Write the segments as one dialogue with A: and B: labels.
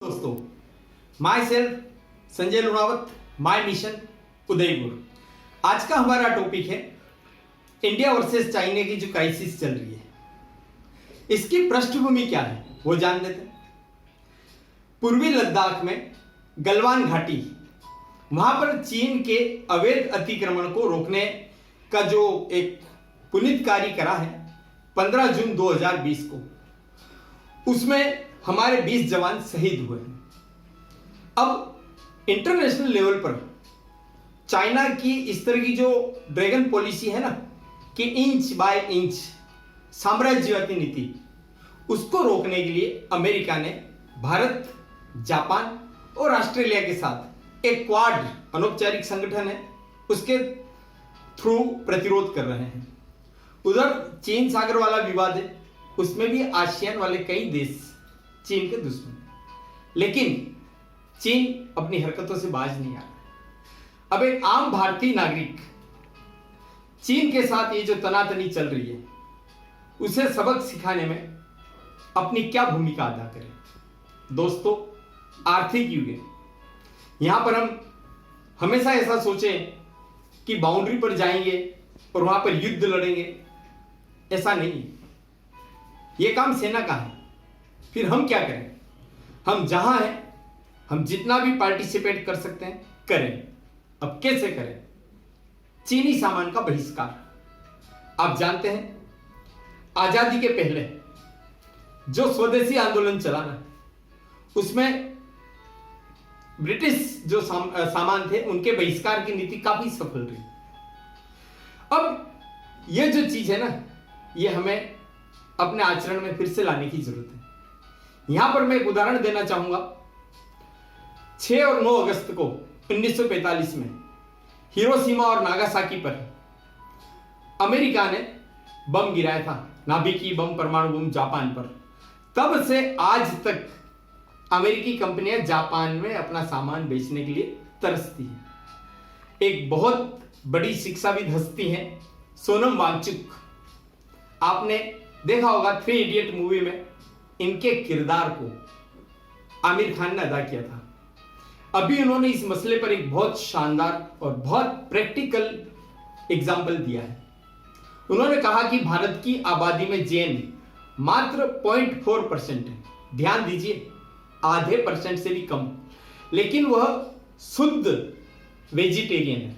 A: दोस्तों, myself Sanjay Lunawat, my mission Udaipur. आज का हमारा टॉपिक है इंडिया वर्सेस चाइना की जो क्राइसिस चल रही है, इसकी पृष्ठभूमि क्या है वो जान लेते हैं। पूर्वी लद्दाख में गलवान घाटी, वहां पर चीन के अवैध अतिक्रमण को रोकने का जो एक पुनीत कार्य करा है 15 जून 2020 को, उसमें हमारे 20 जवान शहीद हुए हैं। अब इंटरनेशनल लेवल पर चाइना की इस तरह की जो ड्रैगन पॉलिसी है ना कि इंच बाय इंच साम्राज्यवादी नीति, उसको रोकने के लिए अमेरिका ने भारत, जापान और ऑस्ट्रेलिया के साथ एक क्वाड अनौपचारिक संगठन है, उसके थ्रू प्रतिरोध कर रहे हैं। उधर चीन सागर वाला विवाद है, उसमें भी आसियान वाले कई देश चीन के दुश्मन, लेकिन चीन अपनी हरकतों से बाज नहीं आ रहा। अब एक आम भारतीय नागरिक चीन के साथ ये जो तनातनी चल रही है, उसे सबक सिखाने में अपनी क्या भूमिका अदा करें। दोस्तों, आर्थिक युग है, यहां पर हम हमेशा ऐसा सोचें कि बाउंड्री पर जाएंगे और वहां पर युद्ध लड़ेंगे, ऐसा नहीं। यह काम सेना का है, फिर हम क्या करें? हम जहां हैं, हम जितना भी पार्टिसिपेट कर सकते हैं करें। अब कैसे करें? चीनी सामान का बहिष्कार। आप जानते हैं, आजादी के पहले जो स्वदेशी आंदोलन चला ना, उसमें ब्रिटिश जो सामान थे उनके बहिष्कार की नीति काफी सफल रही। अब यह जो चीज है ना, यह हमें अपने आचरण में फिर से लाने की जरूरत है। यहां पर मैं एक उदाहरण देना चाहूंगा। 6 और 9 अगस्त को 1945 में हिरोशिमा और नागासाकी पर अमेरिका ने बम गिराया था, नाभिकीय बम, परमाणु बम जापान पर। तब से आज तक अमेरिकी कंपनियां जापान में अपना सामान बेचने के लिए तरसती हैं। एक बहुत बड़ी शिक्षाविद हस्ती है सोनम वांगचुक। आपने देखा होगा 3 इडियट मूवी में इनके किरदार को आमिर खान ने अदा किया था। अभी उन्होंने इस मसले पर एक बहुत शानदार और बहुत प्रैक्टिकल एग्जाम्पल दिया है। उन्होंने कहा कि भारत की आबादी में जैन मात्र 0.4% है। ध्यान दीजिए, आधे % से भी कम, लेकिन वह शुद्ध वेजिटेरियन है,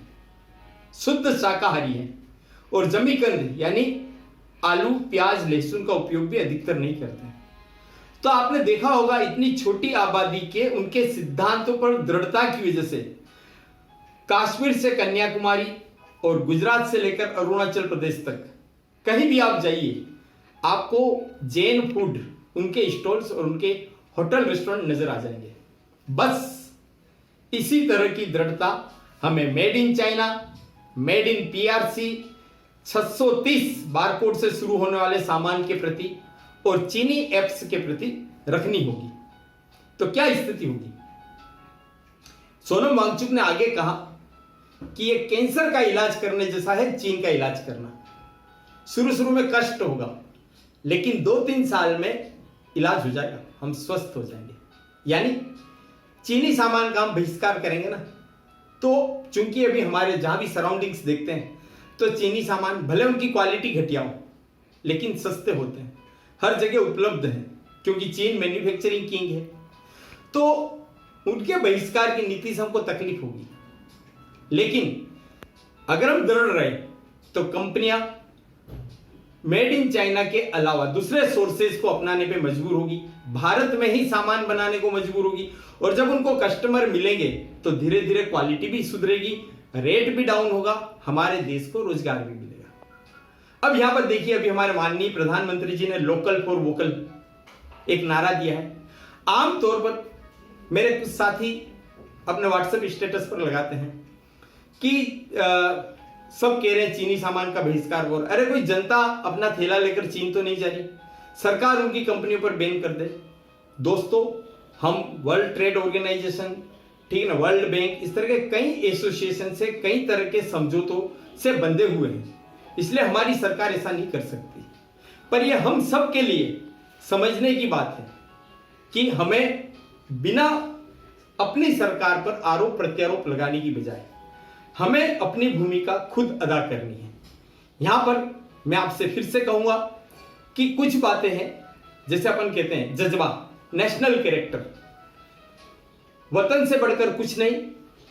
A: शुद्ध शाकाहारी है और जमीकंद यानी आलू, प्याज, लहसुन का उपयोग भी अधिकतर नहीं करते हैं। तो आपने देखा होगा, इतनी छोटी आबादी के उनके सिद्धांतों पर दृढ़ता की वजह से कश्मीर से कन्याकुमारी और गुजरात से लेकर अरुणाचल प्रदेश तक कहीं भी आप जाइए, आपको जैन फूड, उनके स्टॉल्स और उनके होटल रेस्टोरेंट नजर आ जाएंगे। बस इसी तरह की दृढ़ता हमें made in China, made in PRC, 630 barcode से शुरू होने वाले सामान के प्रति और चीनी एप्स के प्रति रखनी होगी। तो क्या स्थिति होगी? सोनम वांगचुक ने आगे कहा कि यह कैंसर का इलाज करने जैसा है चीन का इलाज करना। शुरू में कष्ट होगा, लेकिन 2-3 साल में इलाज हो जाएगा, हम स्वस्थ हो जाएंगे। यानी चीनी सामान का हम बहिष्कार करेंगे ना, तो चूंकि अभी हमारे जहां भी सराउंडिंग्स देखते हैं, तो चीनी सामान भले उनकी क्वालिटी घटिया हो, लेकिन सस्ते होते हैं, हर जगह उपलब्ध हैं, क्योंकि चीन मैन्युफैक्चरिंग किंग है। तो उनके बहिष्कार की नीति से हमको तकलीफ होगी, लेकिन अगर हम दृढ़ रहे तो कंपनियां मेड इन चाइना के अलावा दूसरे सोर्सेज को अपनाने पे मजबूर होगी, भारत में ही सामान बनाने को मजबूर होगी। और जब उनको कस्टमर मिलेंगे तो धीरे धीरे क्वालिटी भी सुधरेगी, रेट भी डाउन होगा, हमारे देश को रोजगार भी मिलेगा। अब यहां पर देखिए, अभी हमारे माननीय प्रधानमंत्री जी ने लोकल फॉर वोकल एक नारा दिया है। आमतौर पर मेरे कुछ साथी अपने व्हाट्सएप स्टेटस पर लगाते हैं कि सब कह रहे हैं चीनी सामान का बहिष्कार हो। अरे कोई जनता अपना थैला लेकर चीन तो नहीं जा रही, सरकार उनकी कंपनियों पर बैन कर दे। दोस्तों, हम वर्ल्ड ट्रेड ऑर्गेनाइजेशन, ठीक है ना, वर्ल्ड बैंक, इस तरह के कई एसोसिएशन से, कई तरह के समझौतों से बंधे हुए हैं, इसलिए हमारी सरकार ऐसा नहीं कर सकती। पर यह हम सब के लिए समझने की बात है कि हमें बिना अपनी सरकार पर आरोप प्रत्यारोप लगाने की बजाय हमें अपनी भूमिका खुद अदा करनी है। यहां पर मैं आपसे फिर से कहूंगा कि कुछ बातें हैं, जैसे अपन कहते हैं जज्बा, नेशनल कैरेक्टर, वतन से बढ़कर कुछ नहीं,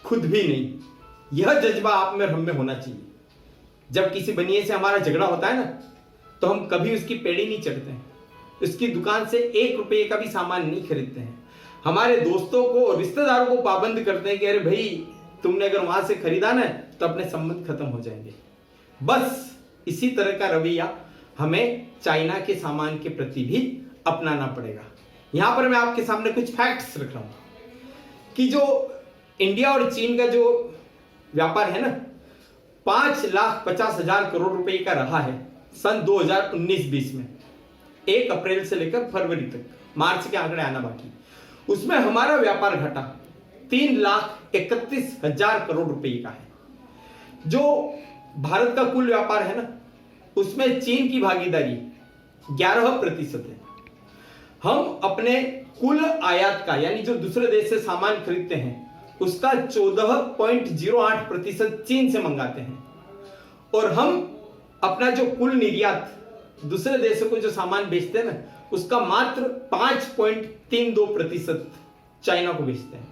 A: खुद भी नहीं, यह जज्बा आप में और हम में होना चाहिए। जब किसी बनिए से हमारा झगड़ा होता है ना, तो हम कभी उसकी पेड़ी नहीं चढ़ते हैं, उसकी दुकान से 1 रुपये का भी सामान नहीं खरीदते हैं, हमारे दोस्तों को और रिश्तेदारों को पाबंद करते हैं कि अरे भाई तुमने अगर वहां से खरीदा ना तो अपने संबंध खत्म हो जाएंगे। बस इसी तरह का रवैया हमें चाइना के सामान के प्रति भी अपनाना पड़ेगा। यहां पर मैं आपके सामने कुछ फैक्ट्स रख रहा हूं कि जो इंडिया और चीन का जो व्यापार है ना, 5,50,000 करोड़ रुपए का रहा है सन 2019-20 में, 1 अप्रैल से लेकर फरवरी तक, मार्च के आंकड़े आना बाकी। उसमें हमारा व्यापार घटा 3,31,000 करोड़ रुपए का है। जो भारत का कुल व्यापार है ना, उसमें चीन की भागीदारी 11% है। हम अपने कुल आयात का, यानी जो दूसरे देश से सामान खरीदते हैं, उसका 14.08% चीन से मंगाते हैं, और हम अपना जो कुल निर्यात दूसरे देशों को जो सामान बेचते हैं ना, उसका मात्र 5.32% चाइना को बेचते हैं।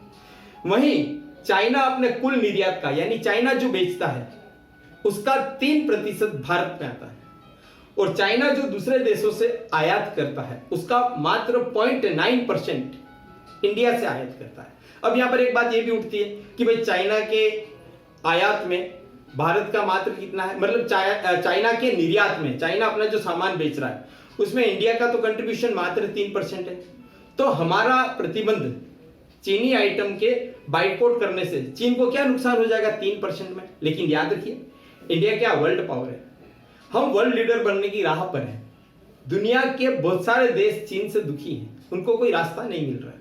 A: वहीं चाइना अपने कुल निर्यात का, यानी चाइना जो बेचता है, उसका 3% भारत में आता है, और चाइना जो दूसरे देशों से आयात करता है उसका मात्र 0.9% इंडिया से आयात करता है। अब यहां पर एक बात यह भी उठती है कि भाई चाइना के आयात में भारत का मात्र कितना है, मतलब चाइना के निर्यात में, चाइना अपना जो सामान बेच रहा है उसमें इंडिया का तो कंट्रीब्यूशन मात्र 3% है। तो हमारा प्रतिबंध चीनी आइटम के बाइकआउट करने से चीन को क्या नुकसान हो जाएगा? 3% में। लेकिन याद रखिए, इंडिया क्या वर्ल्ड पावर है, हम वर्ल्ड लीडर बनने की राह पर हैं। दुनिया के बहुत सारे देश चीन से दुखी हैं, उनको कोई रास्ता नहीं मिल रहा है।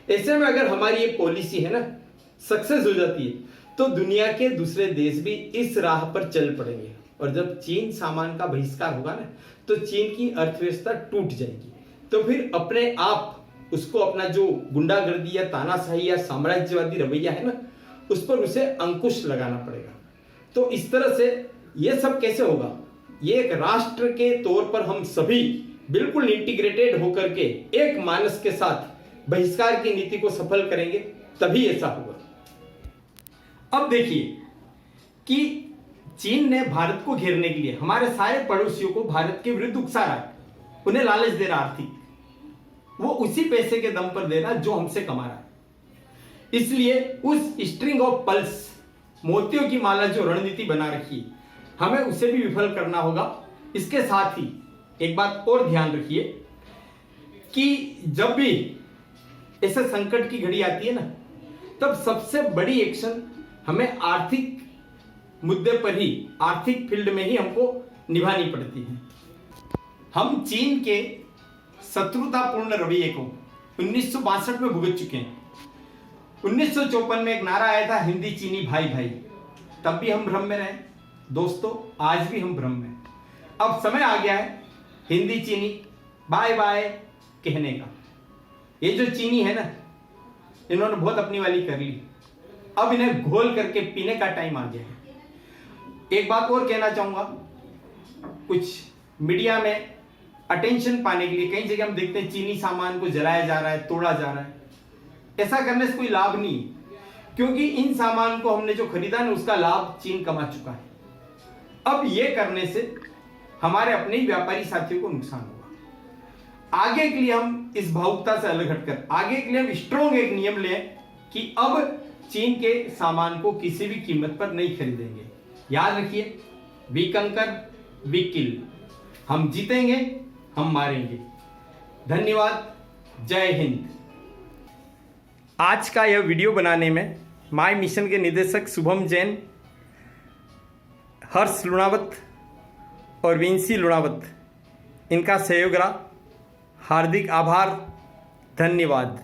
A: ऐसे में अगर हमारी ये पॉलिसी है ना सक्सेस हो जाती है, तो दुनिया के दूसरे देश भी इस राह पर चल पड़ेंगे, और जब चीन सामान का बहिष्कार होगा ना, तो चीन की अर्थव्यवस्था टूट जाएगी। तो फिर अपने आप उसको अपना जो गुंडागर्दी या तानाशाही या साम्राज्यवादी रवैया है ना, उस पर उसे अंकुश लगाना पड़ेगा। तो इस तरह से ये सब कैसे होगा? ये एक राष्ट्र के तौर पर हम सभी बिल्कुल इंटीग्रेटेड होकर के एक मानस के साथ बहिष्कार की नीति को सफल करेंगे, तभी ऐसा होगा। अब देखिए कि चीन ने भारत को घेरने के लिए हमारे सारे पड़ोसियों को भारत के विरुद्ध उकसा रहा है, उन्हें लालच दे रहा आर्थिक, वो उसी पैसे के दम पर दे रहा जो हमसे कमा रहा है। इसलिए उस स्ट्रिंग ऑफ पल्स, मोतियों की माला जो रणनीति बना रखी है, हमें उसे भी विफल करना होगा। इसके साथ ही एक बात और ध्यान रखिए कि जब भी ऐसे संकट की घड़ी आती है ना, तब सबसे बड़ी एक्शन हमें आर्थिक मुद्दे पर ही, आर्थिक फील्ड में ही हमको निभानी पड़ती है। हम चीन के शत्रुतापूर्ण रवैये को 1962 में भुगत चुके हैं। 1954 में एक नारा आया था, हिंदी चीनी भाई भाई, तब भी हम भ्रम में रहे दोस्तों, आज भी हम भ्रम में। अब समय आ गया है हिंदी चीनी बाय बाय कहने का। ये जो चीनी है ना, इन्होंने बहुत अपनी वाली कर ली, अब इन्हें घोल करके पीने का टाइम आ गया है। एक बात और कहना चाहूंगा, कुछ मीडिया में अटेंशन पाने के लिए कई जगह हम देखते हैं चीनी सामान को जलाया जा रहा है, तोड़ा जा रहा है। ऐसा करने से कोई लाभ नहीं, क्योंकि इन सामान को हमने जो खरीदा ना, उसका लाभ चीन कमा चुका है। अब ये करने से हमारे अपने ही व्यापारी साथियों को नुकसान होगा। आगे के लिए हम इस भावुकता से अलग हटकर आगे के लिए हम स्ट्रॉन्ग एक नियम लें कि अब चीन के सामान को किसी भी कीमत पर नहीं खरीदेंगे। याद रखिए, वी कंकर वी किल, हम जीतेंगे, हम मारेंगे। धन्यवाद, जय हिंद। आज का यह वीडियो बनाने में माय मिशन के निदेशक शुभम जैन, हर्ष लुणावत और विंसी लुणावत, इनका सहयोग रहा। हार्दिक आभार, धन्यवाद।